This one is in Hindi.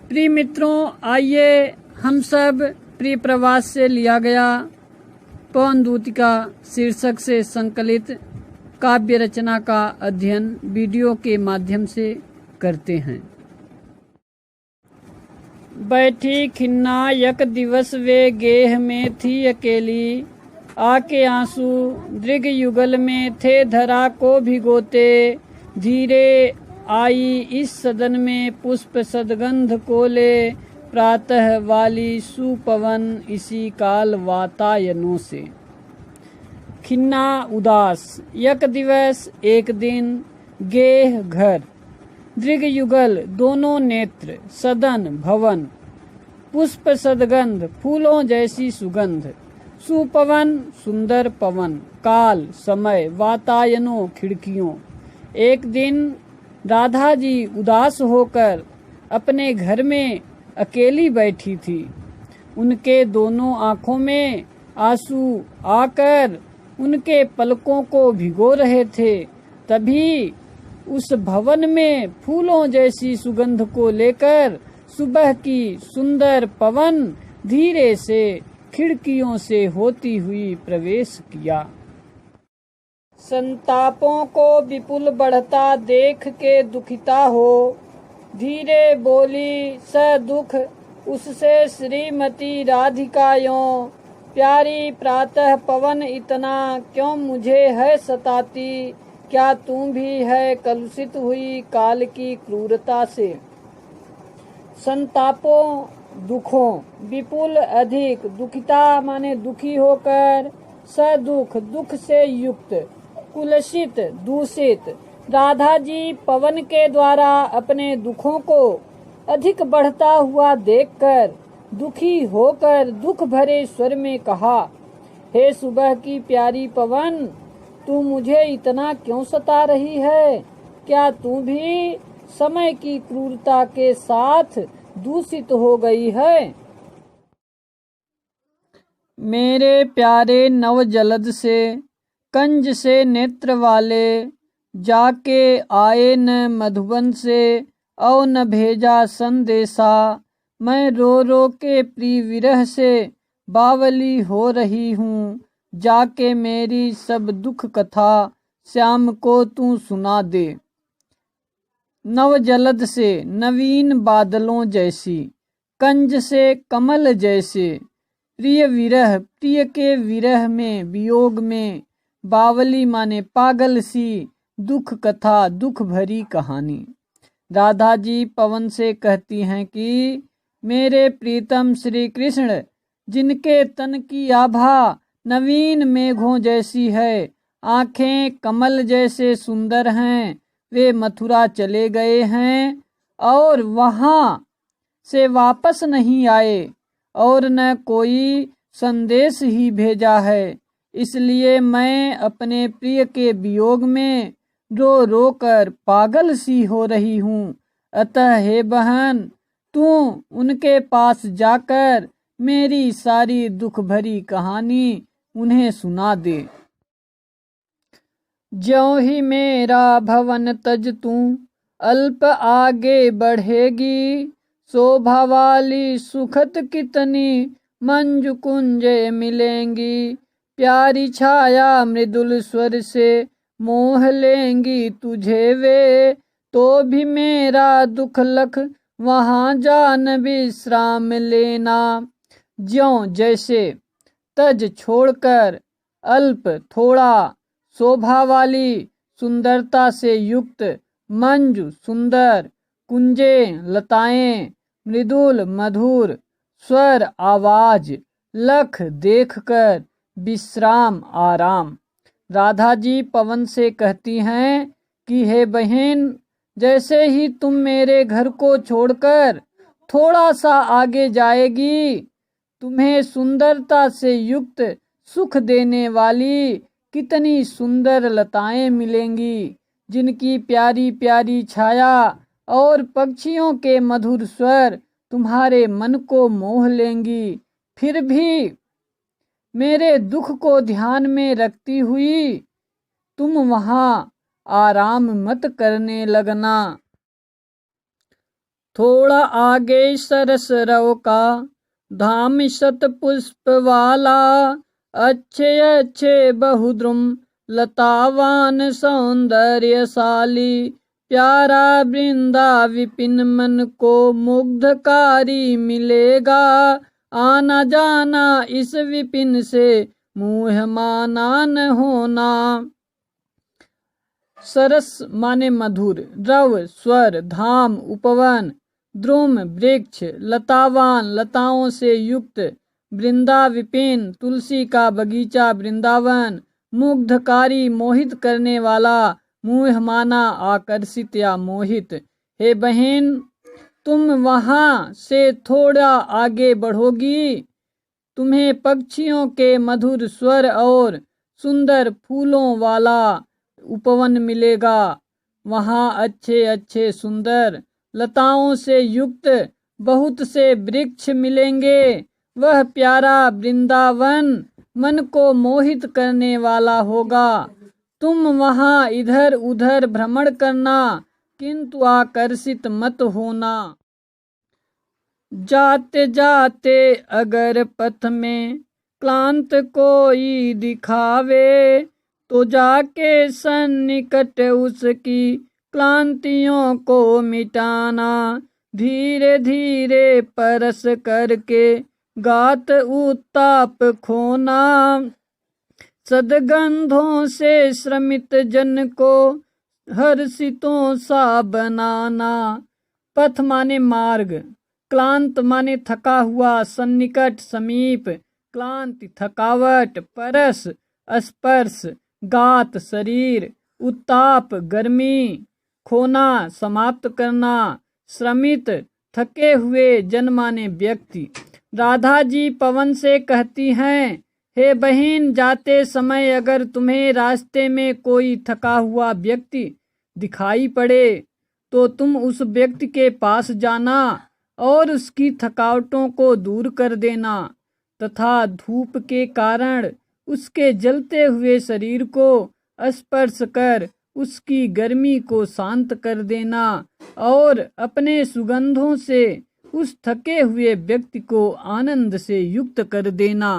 प्रिय मित्रों, आइए हम सब प्रिय प्रवास से लिया गया पवन दूतिका शीर्षक से संकलित काव्य रचना का अध्ययन वीडियो के माध्यम से करते हैं। बैठी खिन्ना यक दिवस वे गेह में थी अकेली, आके आंसू दृग युगल में थे धरा को भिगोते। धीरे आई इस सदन में पुष्प सदगंध को ले, प्रातः वाली सुपवन इसी काल वातायनों से। खिन्ना उदास, यक दिवस एक दिन, गेह घर, दृग युगल दोनों नेत्र, सदन भवन, पुष्प सदगंध फूलों जैसी सुगंध, सुपवन सुंदर पवन, काल समय, वातायनों खिड़कियों। एक दिन राधा जी उदास होकर अपने घर में अकेली बैठी थी। उनके दोनों आंखों में आंसू आकर उनके पलकों को भिगो रहे थे। तभी उस भवन में फूलों जैसी सुगंध को लेकर सुबह की सुंदर पवन धीरे से खिड़कियों से होती हुई प्रवेश किया। संतापों को विपुल बढ़ता देख के दुखिता हो, धीरे बोली स दुख उससे श्रीमती राधिकायों। प्यारी प्रातः पवन इतना क्यों मुझे है सताती, क्या तू भी है कलुषित हुई काल की क्रूरता से। संतापों दुखों, विपुल अधिक, दुखिता माने दुखी होकर, सदुख दुख से युक्त, कुलसित दूषित। राधा जी पवन के द्वारा अपने दुखों को अधिक बढ़ता हुआ देखकर दुखी होकर दुख भरे स्वर में कहा, हे सुबह की प्यारी पवन, तू मुझे इतना क्यों सता रही है? क्या तू भी समय की क्रूरता के साथ दूषित हो गई है? मेरे प्यारे नव जलद से, कंज से नेत्र वाले, जाके आए न मधुबन से और न भेजा संदेशा। मैं रो रो के प्रिय विरह से बावली हो रही हूँ, जाके मेरी सब दुख कथा श्याम को तू सुना दे। नव जलद से नवीन बादलों जैसी, कंज से कमल जैसे, प्रिय विरह प्रिय के विरह में वियोग में, बावली माने पागल सी, दुख कथा दुख भरी कहानी। राधा जी पवन से कहती हैं कि मेरे प्रीतम श्री कृष्ण, जिनके तन की आभा नवीन मेघों जैसी है, आंखें कमल जैसे सुंदर हैं, वे मथुरा चले गए हैं और वहां से वापस नहीं आए और न कोई संदेश ही भेजा है। इसलिए मैं अपने प्रिय के वियोग में रो रो कर पागल सी हो रही हूँ। अतः हे बहन, तू उनके पास जाकर मेरी सारी दुख भरी कहानी उन्हें सुना दे। ज्यों ही मेरा भवन तज तू अल्प आगे बढ़ेगी, शोभा वाली सुखत कितनी मंजु कुंजे मिलेंगी। प्यारी छाया मृदुल स्वर से मोह लेंगी तुझे वे, तो भी मेरा दुख लख वहाँ जान विश्राम लेना। ज्यों जैसे, तज छोड़कर, अल्प थोड़ा, शोभा वाली सुंदरता से युक्त, मंजु सुंदर, कुंजे लताएं, मृदुल मधुर, स्वर आवाज, लख देखकर, विश्राम आराम। राधा जी पवन से कहती हैं कि हे बहन, जैसे ही तुम मेरे घर को छोड़कर थोड़ा सा आगे जाएगी, तुम्हें सुंदरता से युक्त सुख देने वाली कितनी सुंदर लताएं मिलेंगी, जिनकी प्यारी प्यारी छाया और पक्षियों के मधुर स्वर तुम्हारे मन को मोह लेंगी। फिर भी मेरे दुख को ध्यान में रखती हुई तुम वहाँ आराम मत करने लगना। थोड़ा आगे सरस रव का धाम शत पुष्प वाला, अच्छे अच्छे बहुद्रुम लतावान सौंदर्यशाली, प्यारा वृंदा विपिन मन को मुग्धकारी मिलेगा, आना जाना इस विपिन से मुँह माना न होना। सरस माने मधुर, रव स्वर, धाम उपवन, द्रुम वृक्ष, लतावान लताओं से युक्त, वृंदा विपिन तुलसी का बगीचा वृंदावन, मुग्धकारी मोहित करने वाला, मुँह माना आकर्षित या मोहित। हे बहन, तुम वहाँ से थोड़ा आगे बढ़ोगी, तुम्हें पक्षियों के मधुर स्वर और सुंदर फूलों वाला उपवन मिलेगा। वहाँ अच्छे अच्छे सुंदर लताओं से युक्त बहुत से वृक्ष मिलेंगे। वह प्यारा वृंदावन मन को मोहित करने वाला होगा। तुम वहाँ इधर उधर भ्रमण करना, किंतु आकर्षित मत होना। जाते जाते अगर पथ में क्लांत कोई दिखावे, तो जाके सन्निकट उसकी क्लांतियों को मिटाना। धीरे धीरे परस करके गात उत्ताप खोना, सदगंधों से श्रमित जन को हर्षितों सा बनाना। पथ माने मार्ग, क्लांत माने थका हुआ, सन्निकट समीप, क्लांति थकावट, परस स्पर्श, गात शरीर, उत्ताप गर्मी, खोना समाप्त करना, श्रमित थके हुए जन माने व्यक्ति। राधा जी पवन से कहती हैं, हे बहन, जाते समय अगर तुम्हें रास्ते में कोई थका हुआ व्यक्ति दिखाई पड़े तो तुम उस व्यक्ति के पास जाना और उसकी थकावटों को दूर कर देना तथा धूप के कारण उसके जलते हुए शरीर को स्पर्श कर उसकी गर्मी को शांत कर देना और अपने सुगंधों से उस थके हुए व्यक्ति को आनंद से युक्त कर देना।